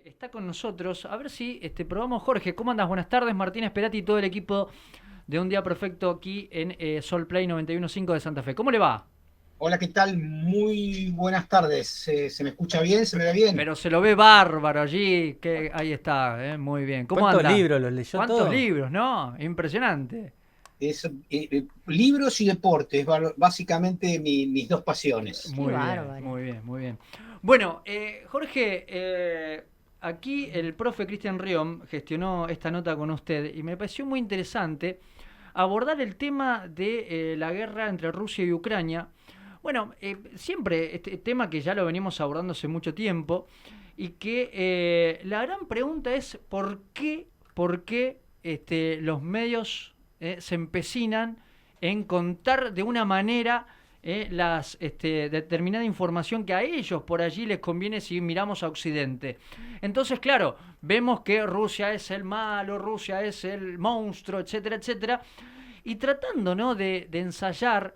Está con nosotros. A ver si probamos. Jorge, ¿cómo andas? Buenas tardes. Martín Esperati y todo el equipo de Un Día Perfecto aquí en Sol Play 91.5 de Santa Fe. ¿Cómo le va? Hola, ¿qué tal? Muy buenas tardes. ¿Se me escucha bien? ¿Se me ve bien? Pero se lo ve bárbaro allí. Ahí está, muy bien. ¿Cómo ¿Cuántos anda? libros los leyó ¿Cuántos todo? libros, no? Impresionante. Libros y deportes, básicamente mis dos pasiones. Qué Muy bien, bárbaro. muy bien, muy bien. Bueno, Jorge, aquí el profe Cristian Riom gestionó esta nota con usted y me pareció muy interesante abordar el tema de la guerra entre Rusia y Ucrania. Bueno, siempre este tema que ya lo venimos abordando hace mucho tiempo y que la gran pregunta es ¿por qué los medios se empecinan en contar de una manera determinada información que a ellos por allí les conviene si miramos a Occidente? Entonces, claro, vemos que Rusia es el malo, Rusia es el monstruo, etcétera, etcétera, y tratando, ¿no?, de ensayar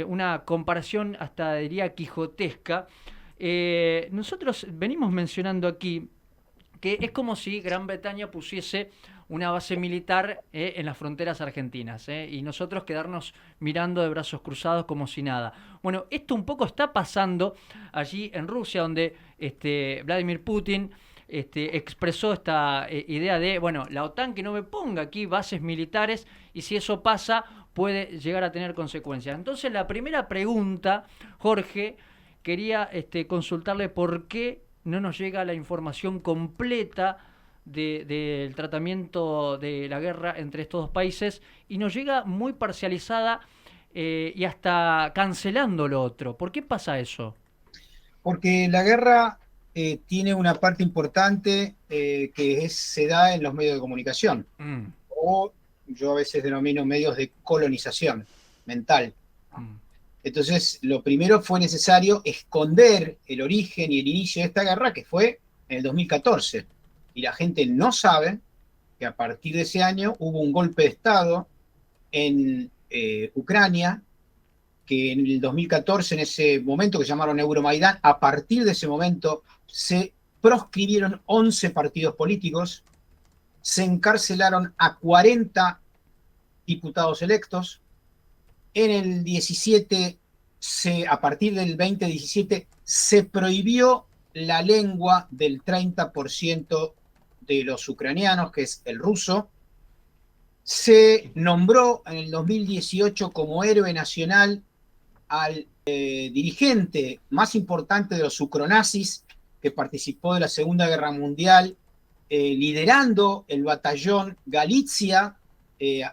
una comparación hasta diría quijotesca, nosotros venimos mencionando aquí que es como si Gran Bretaña pusiese una base militar en las fronteras argentinas y nosotros quedarnos mirando de brazos cruzados como si nada. Bueno, esto un poco está pasando allí en Rusia, donde Vladimir Putin expresó esta idea de, bueno, la OTAN que no me ponga aquí bases militares y si eso pasa puede llegar a tener consecuencias. Entonces la primera pregunta, Jorge, quería consultarle por qué no nos llega la información completa del tratamiento de la guerra entre estos dos países y nos llega muy parcializada y hasta cancelando lo otro. ¿Por qué pasa eso? Porque la guerra tiene una parte importante se da en los medios de comunicación, Mm, o yo a veces denomino medios de colonización mental. mm, Entonces, lo primero fue necesario esconder el origen y el inicio de esta guerra, que fue en el 2014. Y la gente no sabe que a partir de ese año hubo un golpe de Estado en Ucrania, que en el 2014, en ese momento que llamaron Euromaidán, a partir de ese momento se proscribieron 11 partidos políticos, se encarcelaron a 40 diputados electos. En el 17, a partir del 2017, se prohibió la lengua del 30% de los ucranianos, que es el ruso. Se nombró en el 2018 como héroe nacional al dirigente más importante de los ucronazis que participó de la Segunda Guerra Mundial, liderando el batallón Galicia,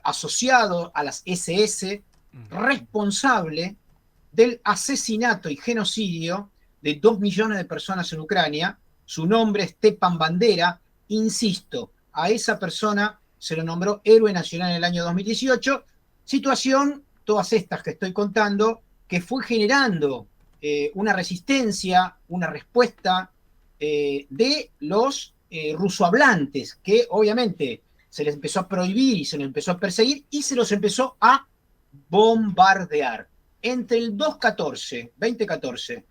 asociado a las SS, mm. responsable del asesinato y genocidio de 2 millones de personas en Ucrania. Su nombre es Stepan Bandera. Insisto, a esa persona se lo nombró héroe nacional en el año 2018. Situación, todas estas que estoy contando, que fue generando una resistencia, una respuesta de los rusohablantes, que obviamente se les empezó a prohibir y se les empezó a perseguir y se los empezó a bombardear. Entre el 2014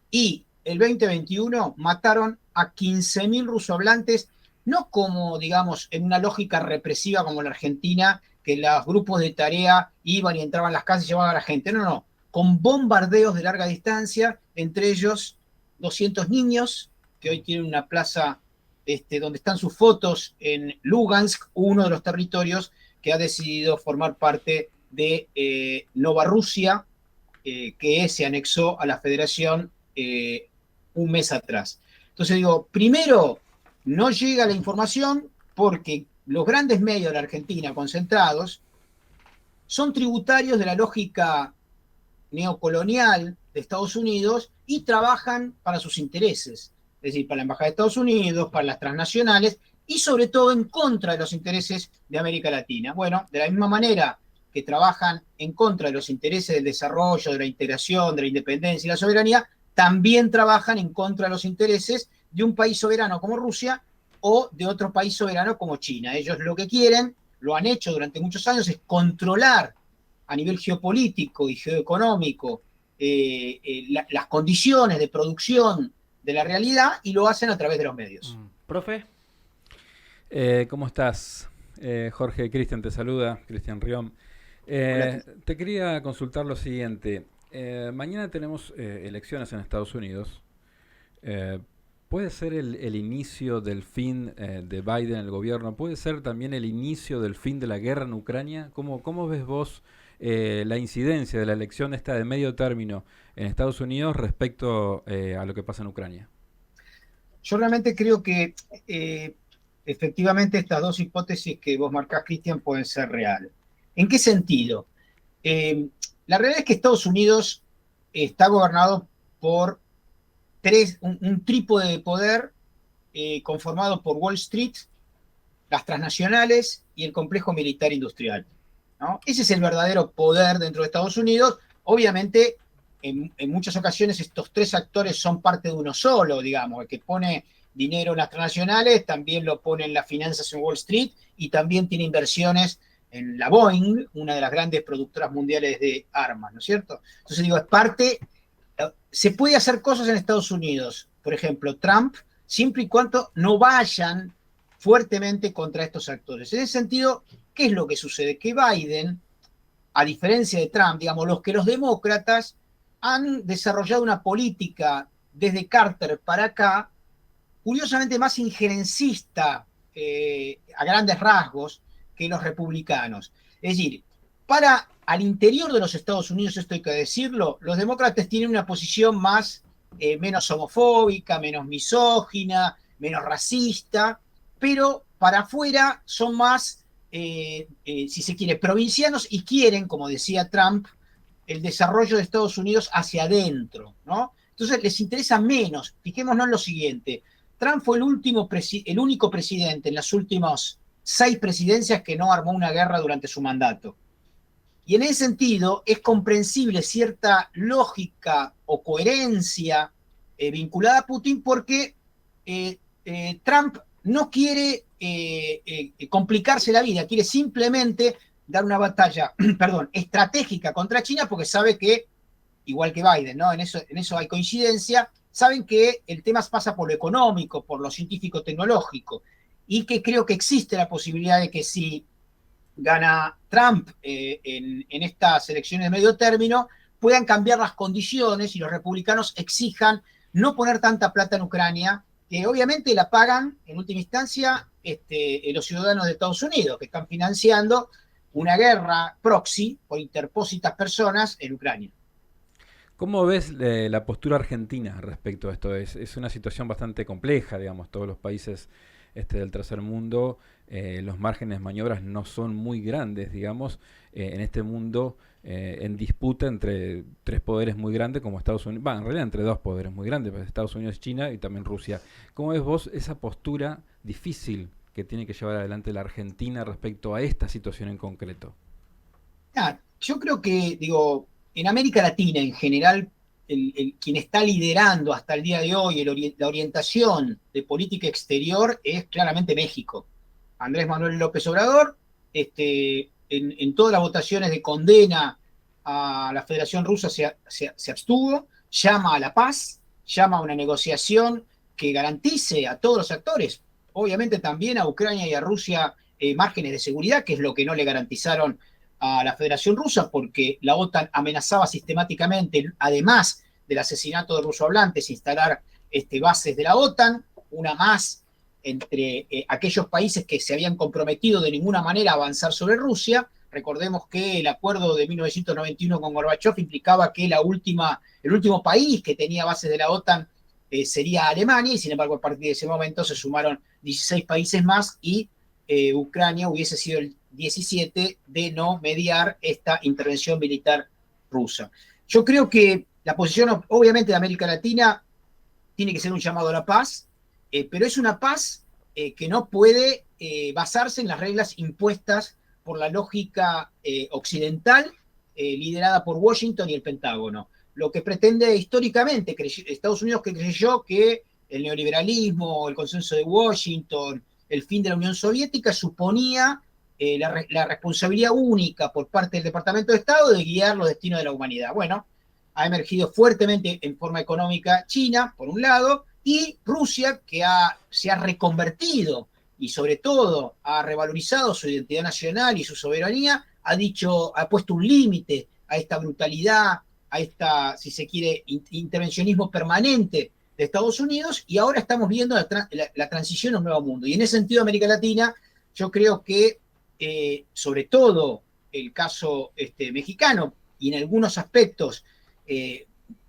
y el 2021 mataron a 15.000 rusohablantes, no como, digamos, en una lógica represiva como en la Argentina, que los grupos de tarea iban y entraban a las casas y llevaban a la gente. No, no, con bombardeos de larga distancia, entre ellos 200 niños, que hoy tienen una plaza donde están sus fotos en Lugansk, uno de los territorios que ha decidido formar parte de Novarrusia, que se anexó a la federación un mes atrás. Entonces digo, primero, no llega la información porque los grandes medios de la Argentina concentrados son tributarios de la lógica neocolonial de Estados Unidos y trabajan para sus intereses, es decir, para la Embajada de Estados Unidos, para las transnacionales y sobre todo en contra de los intereses de América Latina. Bueno, de la misma manera que trabajan en contra de los intereses del desarrollo, de la integración, de la independencia y la soberanía, también trabajan en contra de los intereses de un país soberano como Rusia o de otro país soberano como China. Ellos lo que quieren, lo han hecho durante muchos años, es controlar a nivel geopolítico y geoeconómico las condiciones de producción de la realidad y lo hacen a través de los medios. Profe, ¿Cómo estás? Jorge, Cristian te saluda, Cristian Riom. Hola. Te quería consultar lo siguiente. Mañana tenemos elecciones en Estados Unidos. Eh, ¿Puede ser el inicio del fin de Biden en el gobierno? ¿Puede ser también el inicio del fin de la guerra en Ucrania? ¿Cómo ves vos la incidencia de la elección esta de medio término en Estados Unidos respecto a lo que pasa en Ucrania? Yo realmente creo que efectivamente estas dos hipótesis que vos marcás, Cristian, pueden ser reales. ¿En qué sentido? Eh, la realidad es que Estados Unidos está gobernado por un trípode de poder conformado por Wall Street, las transnacionales y el complejo militar industrial, ¿no? Ese es el verdadero poder dentro de Estados Unidos. Obviamente, en muchas ocasiones estos tres actores son parte de uno solo, digamos, el que pone dinero en las transnacionales, también lo pone en las finanzas en Wall Street y también tiene inversiones en la Boeing, una de las grandes productoras mundiales de armas, ¿no es cierto? Entonces digo, es parte, se puede hacer cosas en Estados Unidos, por ejemplo, Trump, siempre y cuando no vayan fuertemente contra estos actores. En ese sentido, ¿qué es lo que sucede? Que Biden, a diferencia de Trump, digamos, los demócratas han desarrollado una política desde Carter para acá, curiosamente más injerencista a grandes rasgos que los republicanos. Es decir, para al interior de los Estados Unidos, esto hay que decirlo, los demócratas tienen una posición más, menos homofóbica, menos misógina, menos racista, pero para afuera son más, si se quiere, provincianos y quieren, como decía Trump, el desarrollo de Estados Unidos hacia adentro, ¿no? Entonces les interesa menos. Fijémonos en lo siguiente. Trump fue el único presidente en las últimas 6 presidencias que no armó una guerra durante su mandato. Y en ese sentido es comprensible cierta lógica o coherencia vinculada a Putin porque Trump no quiere complicarse la vida, quiere simplemente dar una batalla, perdón, estratégica contra China porque sabe que, igual que Biden, ¿no? En eso hay coincidencia, saben que el tema pasa por lo económico, por lo científico-tecnológico, y que creo que existe la posibilidad de que si gana Trump en estas elecciones de medio término, puedan cambiar las condiciones y los republicanos exijan no poner tanta plata en Ucrania, que obviamente la pagan en última instancia los ciudadanos de Estados Unidos, que están financiando una guerra proxy por interpósitas personas en Ucrania. ¿Cómo ves la postura argentina respecto a esto? Es una situación bastante compleja, digamos, todos los países del tercer mundo, los márgenes de maniobras no son muy grandes, digamos, en este mundo en disputa entre tres poderes muy grandes como Estados Unidos, en realidad entre dos poderes muy grandes, pues Estados Unidos, China y también Rusia. ¿Cómo ves vos esa postura difícil que tiene que llevar adelante la Argentina respecto a esta situación en concreto? Yo creo que, digo, en América Latina en general, quien está liderando hasta el día de hoy la orientación de política exterior es claramente México. Andrés Manuel López Obrador, en todas las votaciones de condena a la Federación Rusa se abstuvo, llama a la paz, llama a una negociación que garantice a todos los actores, obviamente también a Ucrania y a Rusia, márgenes de seguridad, que es lo que no le garantizaron a la Federación Rusa, porque la OTAN amenazaba sistemáticamente, además del asesinato de rusohablantes, instalar bases de la OTAN, una más entre aquellos países que se habían comprometido de ninguna manera a avanzar sobre Rusia. Recordemos que el acuerdo de 1991 con Gorbachev implicaba que el último país que tenía bases de la OTAN sería Alemania, y sin embargo a partir de ese momento se sumaron 16 países más y Ucrania hubiese sido el 17 de no mediar esta intervención militar rusa. Yo creo que la posición, obviamente, de América Latina tiene que ser un llamado a la paz, pero es una paz que no puede basarse en las reglas impuestas por la lógica occidental, liderada por Washington y el Pentágono. Lo que pretende históricamente Estados Unidos, que creyó que el neoliberalismo, el consenso de Washington, el fin de la Unión Soviética suponía la responsabilidad única por parte del Departamento de Estado de guiar los destinos de la humanidad. Bueno, ha emergido fuertemente en forma económica China, por un lado, y Rusia, que se ha reconvertido y sobre todo ha revalorizado su identidad nacional y su soberanía, ha puesto un límite a esta brutalidad, a esta, si se quiere, intervencionismo permanente de Estados Unidos, y ahora estamos viendo la transición a un nuevo mundo. Y en ese sentido, América Latina, yo creo que, sobre todo el caso mexicano, y en algunos aspectos,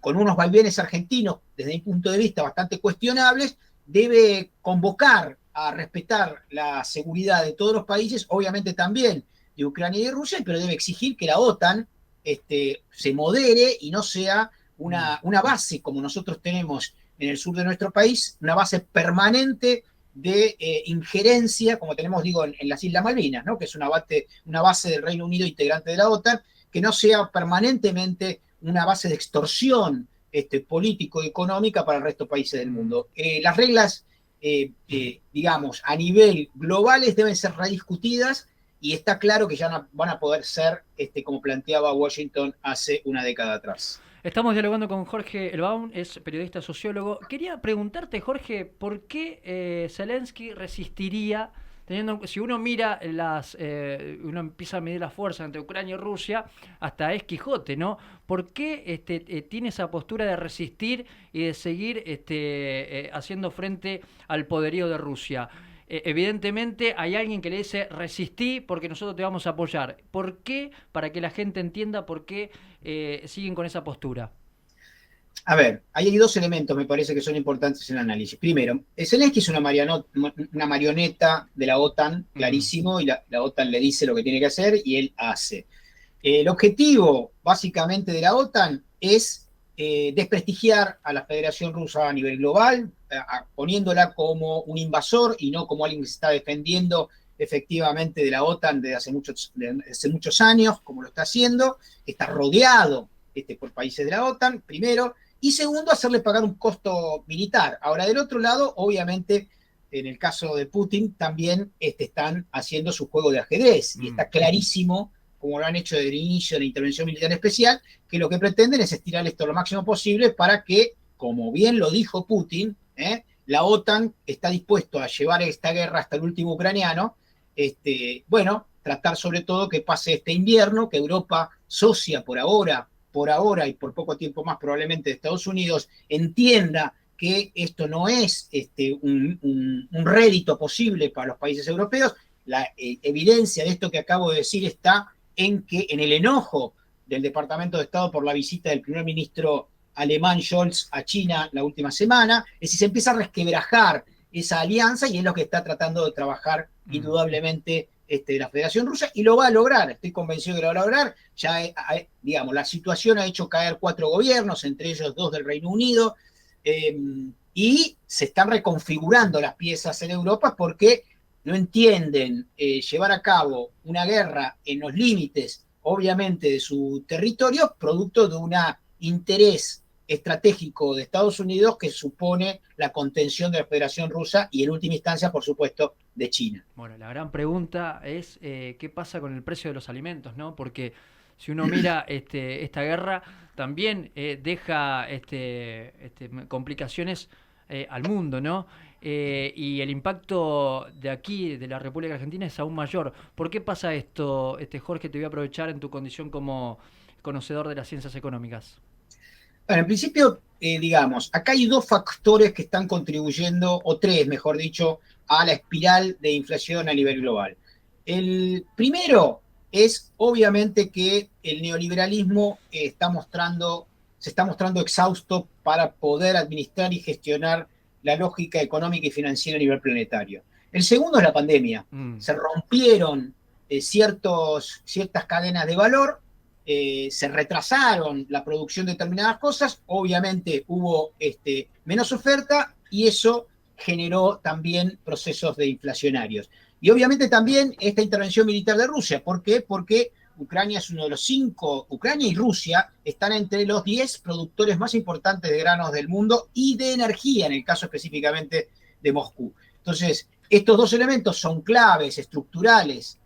con unos vaivenes argentinos, desde mi punto de vista, bastante cuestionables, debe convocar a respetar la seguridad de todos los países, obviamente también de Ucrania y de Rusia, pero debe exigir que la OTAN se modere y no sea una base como nosotros tenemos en el sur de nuestro país, una base permanente de injerencia, como tenemos, digo, en las Islas Malvinas, ¿no? Que es una base del Reino Unido integrante de la OTAN, que no sea permanentemente una base de extorsión político y económica para el resto de países del mundo. Las reglas, digamos, a nivel globales deben ser rediscutidas, y está claro que ya no van a poder ser como planteaba Washington hace una década atrás. Estamos dialogando con Jorge Elbaum, es periodista sociólogo. Quería preguntarte, Jorge, ¿por qué Zelensky resistiría, si uno mira uno empieza a medir las fuerzas entre Ucrania y Rusia, hasta es Quijote, ¿no? ¿Por qué tiene esa postura de resistir y de seguir haciendo frente al poderío de Rusia? Evidentemente hay alguien que le dice resistí porque nosotros te vamos a apoyar. ¿Por qué? Para que la gente entienda por qué siguen con esa postura. A ver, ahí hay dos elementos, me parece, que son importantes en el análisis. Primero, Zelensky es una marioneta de la OTAN, clarísimo, y la OTAN le dice lo que tiene que hacer y él hace. El objetivo, básicamente, de la OTAN es desprestigiar a la Federación Rusa a nivel global, poniéndola como un invasor y no como alguien que se está defendiendo efectivamente de la OTAN desde hace muchos años, como lo está haciendo, está rodeado por países de la OTAN, primero, y segundo, hacerle pagar un costo militar. Ahora, del otro lado, obviamente, en el caso de Putin, también están haciendo su juego de ajedrez, y está clarísimo, como lo han hecho desde el inicio de la intervención militar especial, que lo que pretenden es estirar esto lo máximo posible para que, como bien lo dijo Putin, la OTAN está dispuesto a llevar esta guerra hasta el último ucraniano, tratar sobre todo que pase este invierno, que Europa, socia por ahora y por poco tiempo más probablemente de Estados Unidos, entienda que esto no es un rédito posible para los países europeos. La evidencia de esto que acabo de decir está en el enojo del Departamento de Estado por la visita del primer ministro alemán Scholz a China la última semana. Es decir, se empieza a resquebrajar esa alianza, y es lo que está tratando de trabajar indudablemente la Federación Rusa, y lo va a lograr, estoy convencido que lo va a lograr. Ya, digamos, la situación ha hecho caer 4 gobiernos, entre ellos 2 del Reino Unido, y se están reconfigurando las piezas en Europa porque no entienden llevar a cabo una guerra en los límites, obviamente, de su territorio, producto de un interés estratégico de Estados Unidos que supone la contención de la Federación Rusa y, en última instancia, por supuesto, de China. Bueno, la gran pregunta es qué pasa con el precio de los alimentos, ¿no? Porque si uno mira esta guerra, también deja complicaciones al mundo, ¿no? Y el impacto de aquí, de la República Argentina, es aún mayor. ¿Por qué pasa esto, Jorge? Te voy a aprovechar en tu condición como conocedor de las ciencias económicas. Bueno, en principio, digamos, acá hay 2 factores que están contribuyendo, o 3, mejor dicho, a la espiral de inflación a nivel global. El primero es, obviamente, que el neoliberalismo se está mostrando exhausto para poder administrar y gestionar la lógica económica y financiera a nivel planetario. El segundo es la pandemia. Se rompieron ciertas cadenas de valor, se retrasaron la producción de determinadas cosas, obviamente hubo menos oferta, y eso generó también procesos de inflacionarios. Y obviamente también esta intervención militar de Rusia. ¿Por qué? Porque Ucrania es uno de los 5, Ucrania y Rusia están entre los 10 productores más importantes de granos del mundo y de energía, en el caso específicamente de Moscú. Entonces, estos 2 elementos son claves, estructurales,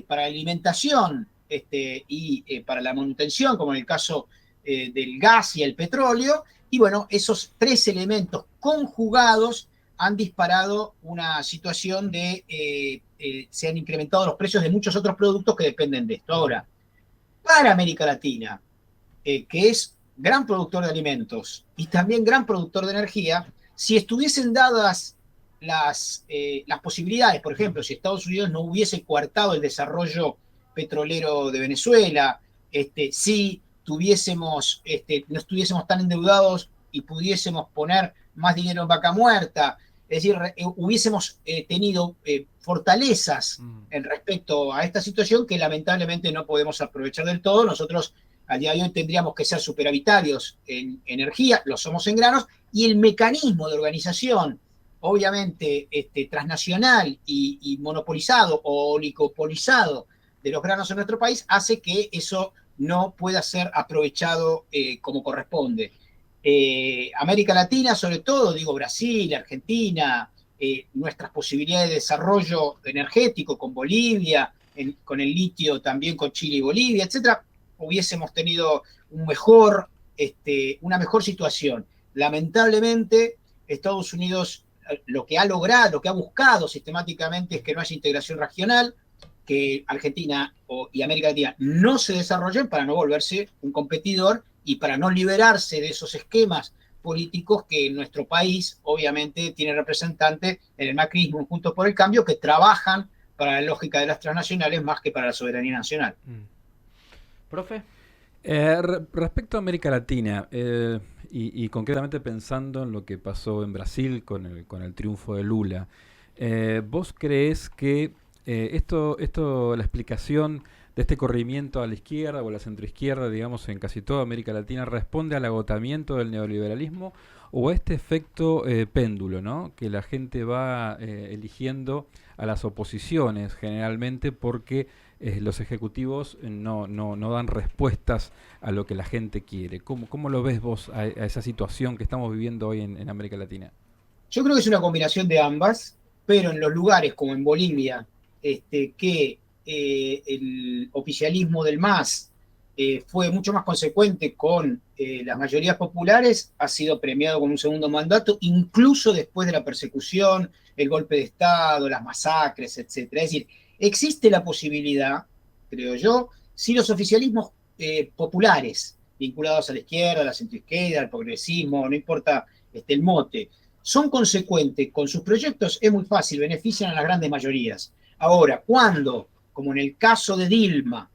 para la alimentación y para la manutención, como en el caso del gas y el petróleo, Y bueno, esos tres elementos conjugados han disparado una situación de, se han incrementado los precios de muchos otros productos que dependen de esto. Ahora, para América Latina, que es gran productor de alimentos y también gran productor de energía, si estuviesen dadas las posibilidades, por ejemplo, si Estados Unidos no hubiese coartado el desarrollo petrolero de Venezuela, si tuviésemos, no estuviésemos tan endeudados y pudiésemos poner más dinero en vaca muerta, es decir, hubiésemos tenido fortalezas en respecto a esta situación que lamentablemente no podemos aprovechar del todo. Nosotros al día de hoy tendríamos que ser superavitarios en energía, lo somos en granos, y el mecanismo de organización, obviamente transnacional y monopolizado o oligopolizado de los granos en nuestro país, hace que eso no pueda ser aprovechado como corresponde. América Latina, sobre todo, digo Brasil, Argentina, nuestras posibilidades de desarrollo energético con Bolivia, con el litio también con Chile y Bolivia, etcétera, hubiésemos tenido una mejor situación. Lamentablemente, Estados Unidos lo que ha logrado, lo que ha buscado sistemáticamente es que no haya integración regional, que Argentina y América Latina no se desarrollen para no volverse un competidor y para no liberarse de esos esquemas políticos que nuestro país obviamente tiene representantes en el macrismo, Juntos por el Cambio, que trabajan para la lógica de las transnacionales más que para la soberanía nacional. ¿Profe? Respecto a América Latina, y concretamente pensando en lo que pasó en Brasil con el triunfo de Lula, ¿vos creés que la explicación de este corrimiento a la izquierda o a la centroizquierda, digamos, en casi toda América Latina, responde al agotamiento del neoliberalismo o a este efecto péndulo, ¿no? Que la gente va eligiendo a las oposiciones generalmente porque los ejecutivos no dan respuestas a lo que la gente quiere? ¿Cómo lo ves vos a esa situación que estamos viviendo hoy en América Latina? Yo creo que es una combinación de ambas, pero en los lugares como en Bolivia, que el oficialismo del MAS fue mucho más consecuente con las mayorías populares, ha sido premiado con un segundo mandato, incluso después de la persecución, el golpe de Estado, las masacres, etcétera. Es decir, existe la posibilidad, creo yo, si los oficialismos populares, vinculados a la izquierda, a la centroizquierda, al progresismo, no importa el mote, son consecuentes con sus proyectos, es muy fácil, benefician a las grandes mayorías. Ahora, cuando, como en el caso de Dilma,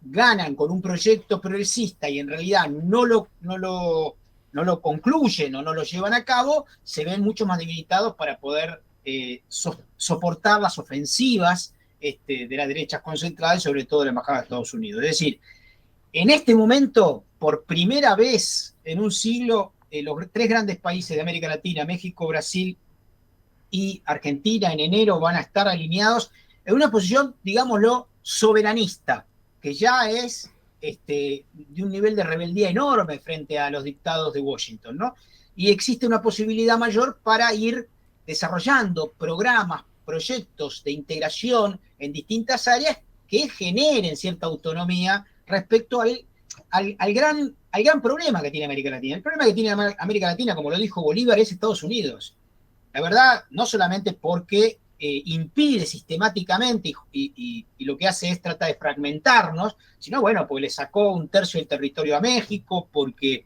ganan con un proyecto progresista y en realidad no lo concluyen o no lo llevan a cabo, se ven mucho más debilitados para poder soportar las ofensivas de las derechas concentradas, sobre todo de la Embajada de Estados Unidos. Es decir, en este momento, por primera vez en un siglo, los tres grandes países de América Latina, México, Brasil y Argentina, en enero van a estar alineados en una posición, digámoslo, soberanista, que ya es de un nivel de rebeldía enorme frente a los dictados de Washington, ¿no? Y existe una posibilidad mayor para ir desarrollando programas, proyectos de integración en distintas áreas que generen cierta autonomía respecto al gran problema que tiene América Latina. El problema que tiene América Latina, como lo dijo Bolívar, es Estados Unidos. La verdad, no solamente porque impide sistemáticamente y lo que hace es tratar de fragmentarnos, sino bueno, porque le sacó un tercio del territorio a México, porque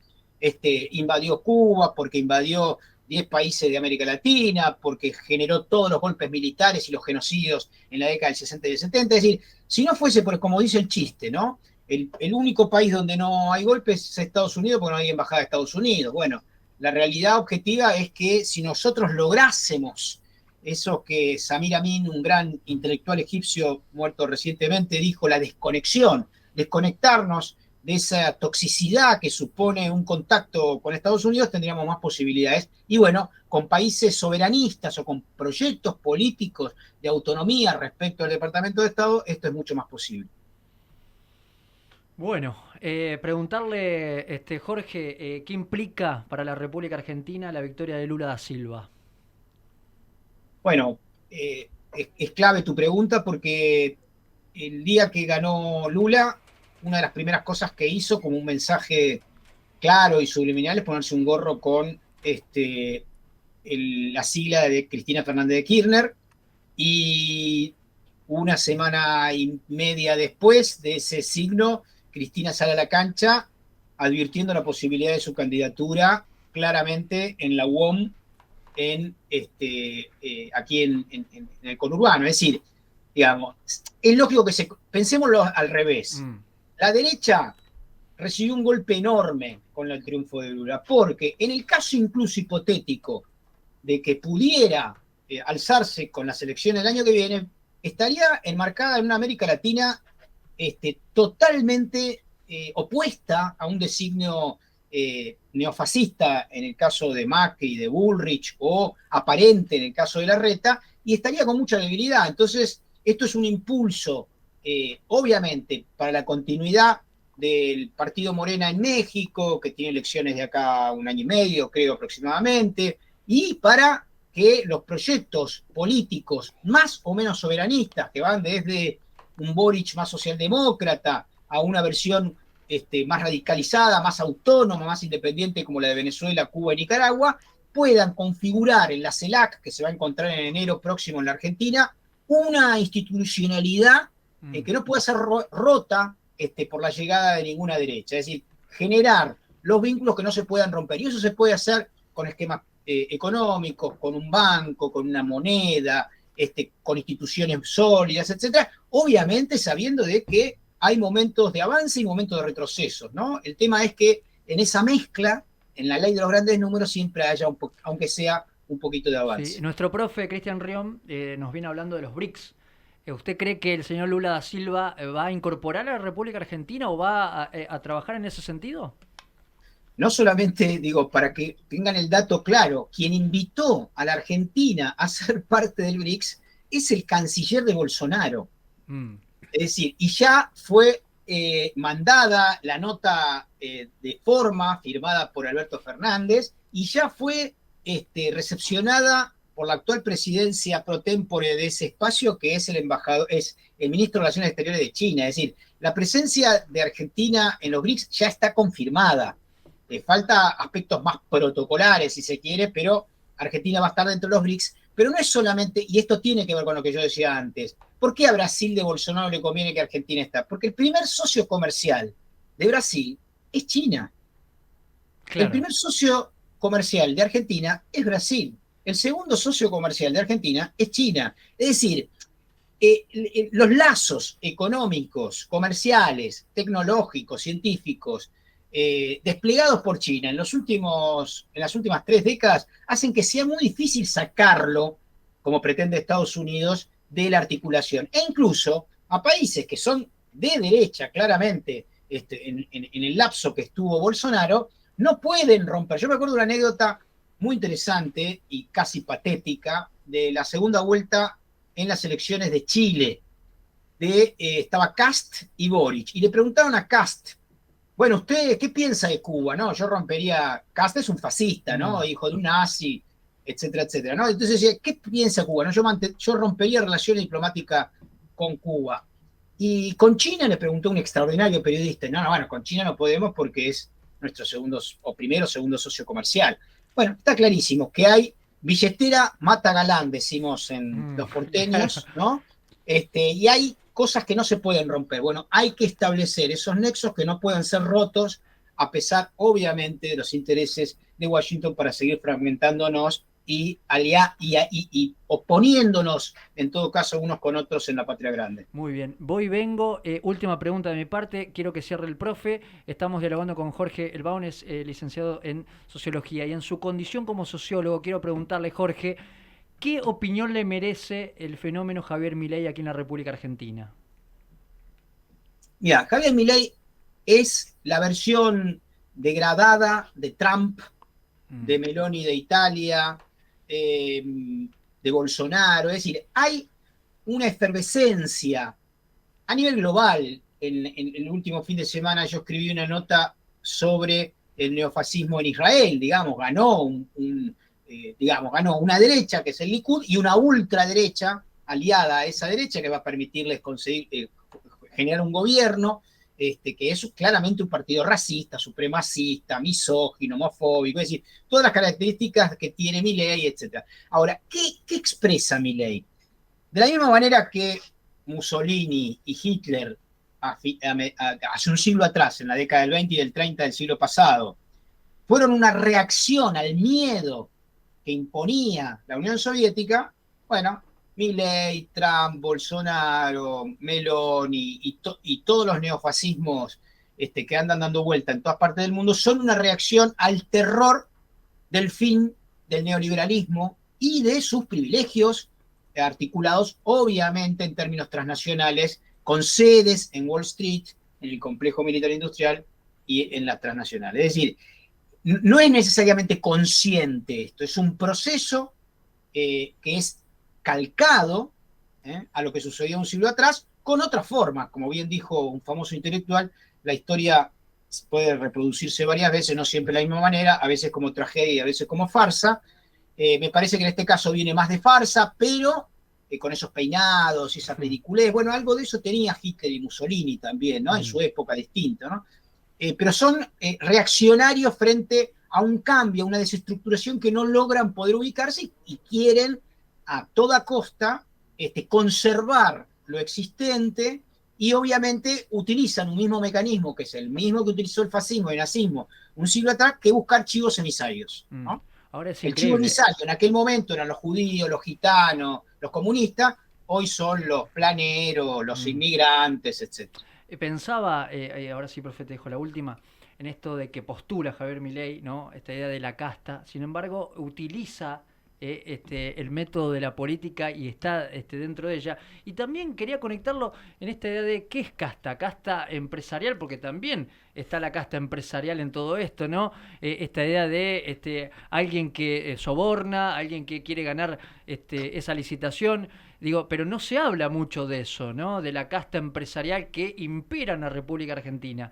invadió Cuba, porque invadió 10 países de América Latina, porque generó todos los golpes militares y los genocidios en la década del 60 y del 70. Es decir, si no fuese por, como dice el chiste, ¿no? El único país donde no hay golpes es Estados Unidos porque no hay embajada de Estados Unidos. Bueno, la realidad objetiva es que si nosotros lográsemos eso que Samir Amin, un gran intelectual egipcio muerto recientemente, dijo, la desconexión, desconectarnos de esa toxicidad que supone un contacto con Estados Unidos, tendríamos más posibilidades. Y bueno, con países soberanistas o con proyectos políticos de autonomía respecto al Departamento de Estado, esto es mucho más posible. Bueno, preguntarle, Jorge, ¿qué implica para la República Argentina la victoria de Lula da Silva? Bueno, es clave tu pregunta porque el día que ganó Lula, una de las primeras cosas que hizo como un mensaje claro y subliminal es ponerse un gorro con la sigla de Cristina Fernández de Kirchner, y una semana y media después de ese signo, Cristina sale a la cancha advirtiendo la posibilidad de su candidatura claramente en la UOM, aquí en el conurbano. Es decir, digamos, es lógico que pensémoslo al revés. La derecha recibió un golpe enorme con el triunfo de Lula, porque en el caso incluso hipotético de que pudiera alzarse con las elecciones del año que viene, estaría enmarcada en una América Latina totalmente opuesta a un designio neofascista en el caso de Macri y de Bullrich, o aparente en el caso de Larreta, y estaría con mucha debilidad. Entonces, esto es un impulso, obviamente, para la continuidad del partido Morena en México, que tiene elecciones de acá a un año y medio, creo aproximadamente, y para que los proyectos políticos más o menos soberanistas, que van desde un Boric más socialdemócrata a una versión más radicalizada, más autónoma, más independiente como la de Venezuela, Cuba y Nicaragua, puedan configurar en la CELAC, que se va a encontrar en enero próximo en la Argentina, una institucionalidad que no pueda ser rota por la llegada de ninguna derecha. Es decir, generar los vínculos que no se puedan romper. Y eso se puede hacer con esquemas económicos, con un banco, con una moneda, con instituciones sólidas, etcétera. Obviamente sabiendo de que hay momentos de avance y momentos de retroceso, ¿no? El tema es que en esa mezcla, en la ley de los grandes números, siempre haya, aunque sea un poquito de avance. Sí, nuestro profe Cristian Riom nos viene hablando de los BRICS. ¿Usted cree que el señor Lula da Silva va a incorporar a la República Argentina o va a trabajar en ese sentido? No solamente, digo, para que tengan el dato claro, quien invitó a la Argentina a ser parte del BRICS es el canciller de Bolsonaro. Es decir, y ya fue mandada la nota de forma firmada por Alberto Fernández, y ya fue recepcionada por la actual presidencia pro tempore de ese espacio, que es el embajador, es el ministro de Relaciones Exteriores de China. Es decir, la presencia de Argentina en los BRICS ya está confirmada. Falta aspectos más protocolares, si se quiere, pero Argentina va a estar dentro de los BRICS. Pero no es solamente, y esto tiene que ver con lo que yo decía antes, ¿por qué a Brasil de Bolsonaro le conviene que Argentina esté? Porque el primer socio comercial de Brasil es China. Claro. El primer socio comercial de Argentina es Brasil. El segundo socio comercial de Argentina es China. Es decir, los lazos económicos, comerciales, tecnológicos, científicos, desplegados por China en las últimas 3 décadas hacen que sea muy difícil sacarlo, como pretende Estados Unidos, de la articulación. E incluso a países que son de derecha, claramente, en el lapso que estuvo Bolsonaro, no pueden romper. Yo me acuerdo de una anécdota muy interesante y casi patética de la segunda vuelta en las elecciones de Chile. Estaba Kast y Boric, y le preguntaron a Kast: bueno, ¿usted qué piensa de Cuba? ¿No? Yo rompería. Kast es un fascista, ¿no? Hijo de un nazi, etcétera, etcétera, ¿no? Entonces decía, ¿qué piensa Cuba? ¿No? Yo rompería relaciones diplomáticas con Cuba. Y con China, le preguntó un extraordinario periodista. No, bueno, con China no podemos porque es nuestro primero o segundo socio comercial. Bueno, está clarísimo que hay billetera mata galán, decimos en los porteños, ¿no? Y hay cosas que no se pueden romper. Bueno, hay que establecer esos nexos que no pueden ser rotos, a pesar, obviamente, de los intereses de Washington para seguir fragmentándonos y oponiéndonos, en todo caso, unos con otros en la patria grande. Muy bien. Voy y vengo. Última pregunta de mi parte. Quiero que cierre el profe. Estamos dialogando con Jorge Elbaum, es licenciado en Sociología. Y en su condición como sociólogo, quiero preguntarle, Jorge, ¿qué opinión le merece el fenómeno Javier Milei aquí en la República Argentina? Mira, Javier Milei es la versión degradada de Trump, de Meloni de Italia, de Bolsonaro. Es decir, hay una efervescencia a nivel global. En el último fin de semana yo escribí una nota sobre el neofascismo en Israel. Digamos, ganó ganó una derecha, que es el Likud, y una ultraderecha aliada a esa derecha que va a permitirles conseguir generar un gobierno. que es claramente un partido racista, supremacista, misógino, homofóbico, es decir, todas las características que tiene Milei, etc. Ahora, ¿qué expresa Milei? De la misma manera que Mussolini y Hitler hace un siglo atrás, en la década del 20 y del 30 del siglo pasado, fueron una reacción al miedo que imponía la Unión Soviética, bueno, Milei, Trump, Bolsonaro, Meloni y todos los neofascismos que andan dando vuelta en todas partes del mundo son una reacción al terror del fin del neoliberalismo y de sus privilegios articulados, obviamente, en términos transnacionales, con sedes en Wall Street, en el complejo militar industrial y en las transnacionales. Es decir, no es necesariamente consciente esto, es un proceso que es calcado a lo que sucedió un siglo atrás, con otra forma. Como bien dijo un famoso intelectual, la historia puede reproducirse varias veces, no siempre de la misma manera, a veces como tragedia y a veces como farsa. Me parece que en este caso viene más de farsa, pero con esos peinados y esa ridiculez, bueno, algo de eso tenía Hitler y Mussolini también, ¿no? En su época distinta, ¿no? Pero son reaccionarios frente a un cambio, a una desestructuración que no logran poder ubicarse y quieren a toda costa conservar lo existente y obviamente utilizan un mismo mecanismo, que es el mismo que utilizó el fascismo y el nazismo un siglo atrás, que buscar chivos emisarios, ¿no? Ahora es el chivo emisario en aquel momento eran los judíos, los gitanos, los comunistas, hoy son los planeros, los inmigrantes, etc. Pensaba, ahora sí, profe, te dejo la última, en esto de que postula Javier Milei, ¿no? Esta idea de la casta, sin embargo, utiliza el método de la política y está dentro de ella. Y también quería conectarlo en esta idea de qué es casta, casta empresarial, porque también está la casta empresarial en todo esto, ¿no? Esta idea de alguien que soborna, alguien que quiere ganar esa licitación. Digo, pero no se habla mucho de eso, ¿no? De la casta empresarial que impera en la República Argentina.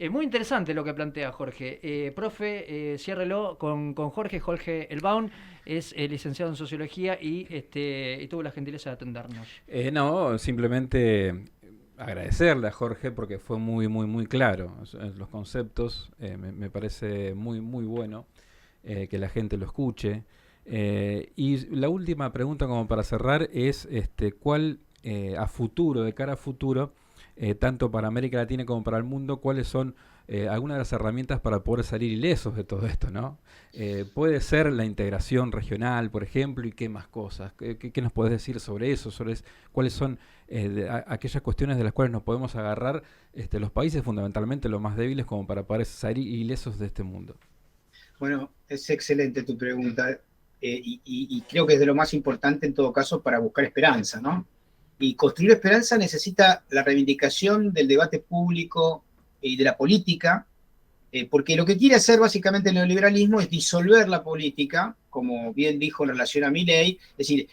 Muy interesante lo que plantea Jorge. Profe, ciérrelo con Jorge Elbaum, es licenciado en Sociología y tuvo la gentileza de atendernos. No, simplemente agradecerle a Jorge porque fue muy claro. Los conceptos me parece muy bueno que la gente lo escuche. Y la última pregunta como para cerrar es ¿cuál a futuro, de cara a futuro, tanto para América Latina como para el mundo, cuáles son algunas de las herramientas para poder salir ilesos de todo esto, ¿no? Puede ser la integración regional, por ejemplo, y qué más cosas. ¿Qué nos podés decir sobre eso? ¿Cuáles son aquellas cuestiones de las cuales nos podemos agarrar los países fundamentalmente los más débiles como para poder salir ilesos de este mundo? Bueno, es excelente tu pregunta y creo que es de lo más importante en todo caso para buscar esperanza, ¿no? Y construir esperanza necesita la reivindicación del debate público y de la política, porque lo que quiere hacer básicamente el neoliberalismo es disolver la política, como bien dijo en relación a Milei, es decir,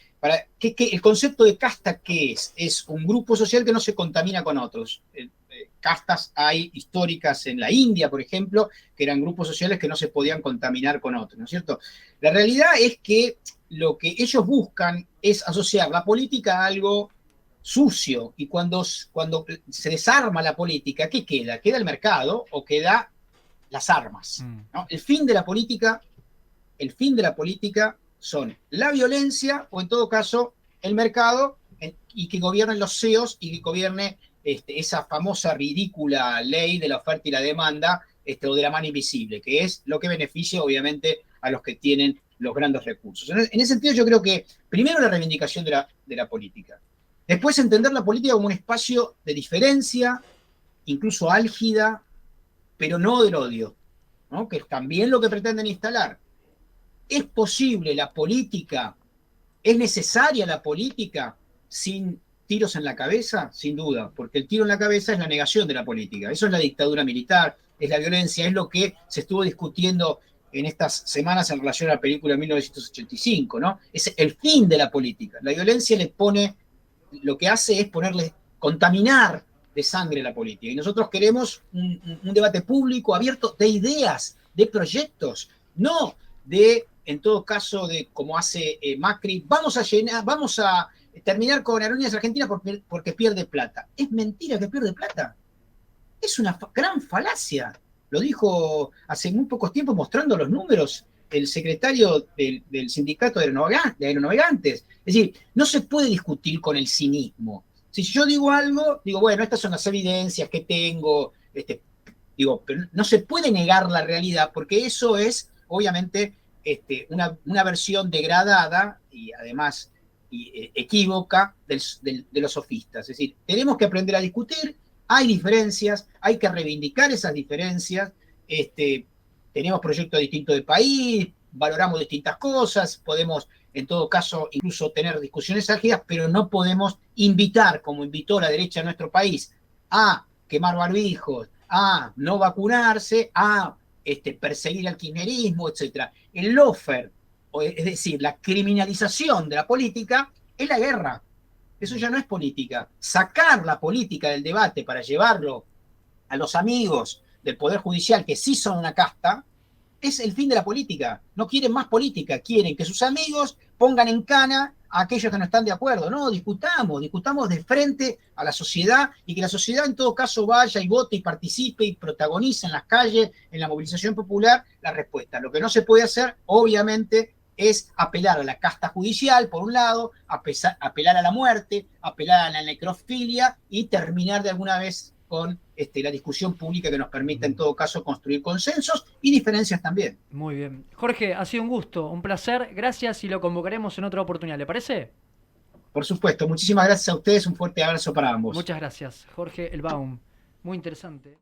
el concepto de casta, ¿qué es? Es un grupo social que no se contamina con otros. Castas hay históricas en la India, por ejemplo, que eran grupos sociales que no se podían contaminar con otros, ¿no es cierto? La realidad es que lo que ellos buscan es asociar la política a algo sucio, y cuando se desarma la política, ¿qué queda? ¿Queda el mercado o queda las armas? ¿No? El fin de la política son la violencia o en todo caso el mercado, y que gobiernen los CEOs y que gobierne esa famosa ridícula ley de la oferta y la demanda, o de la mano invisible, que es lo que beneficia obviamente a los que tienen los grandes recursos. En ese sentido yo creo que primero la reivindicación de la política. Después entender la política como un espacio de diferencia, incluso álgida, pero no del odio, ¿no? Que es también lo que pretenden instalar. ¿Es posible la política? ¿Es necesaria la política sin tiros en la cabeza? Sin duda, porque el tiro en la cabeza es la negación de la política. Eso es la dictadura militar, es la violencia, es lo que se estuvo discutiendo en estas semanas en relación a la película 1985, ¿no? Es el fin de la política. La violencia lo que hace es contaminar de sangre la política. Y nosotros queremos un debate público abierto de ideas, de proyectos, no de, en todo caso, de como hace Macri, vamos a terminar con Aerolíneas Argentinas porque pierde plata. Es mentira que pierde plata. Es una gran falacia. Lo dijo hace muy pocos tiempos mostrando los números el secretario del sindicato de aeronavegantes. Es decir, no se puede discutir con el cinismo. Si yo digo algo, digo, bueno, estas son las evidencias que tengo, digo, pero no se puede negar la realidad porque eso es, obviamente, una versión degradada y además equívoca de los sofistas. Es decir, tenemos que aprender a discutir, hay diferencias, hay que reivindicar esas diferencias, tenemos proyectos distintos de país, valoramos distintas cosas, podemos en todo caso incluso tener discusiones álgidas, pero no podemos invitar, como invitó la derecha a nuestro país, a quemar barbijos, a no vacunarse, a perseguir al kirchnerismo, etc. El lawfare, es decir, la criminalización de la política, es la guerra. Eso ya no es política. Sacar la política del debate para llevarlo a los amigos del Poder Judicial, que sí son una casta, es el fin de la política. No quieren más política, quieren que sus amigos pongan en cana a aquellos que no están de acuerdo. No, discutamos de frente a la sociedad y que la sociedad en todo caso vaya y vote y participe y protagonice en las calles, en la movilización popular, la respuesta. Lo que no se puede hacer, obviamente, es apelar a la casta judicial, por un lado, apelar a la muerte, apelar a la necrofilia y terminar de alguna vez con la discusión pública que nos permita en todo caso construir consensos y diferencias también. Muy bien. Jorge, ha sido un gusto, un placer. Gracias y lo convocaremos en otra oportunidad. ¿Le parece? Por supuesto. Muchísimas gracias a ustedes. Un fuerte abrazo para ambos. Muchas gracias. Jorge Elbaum. Muy interesante.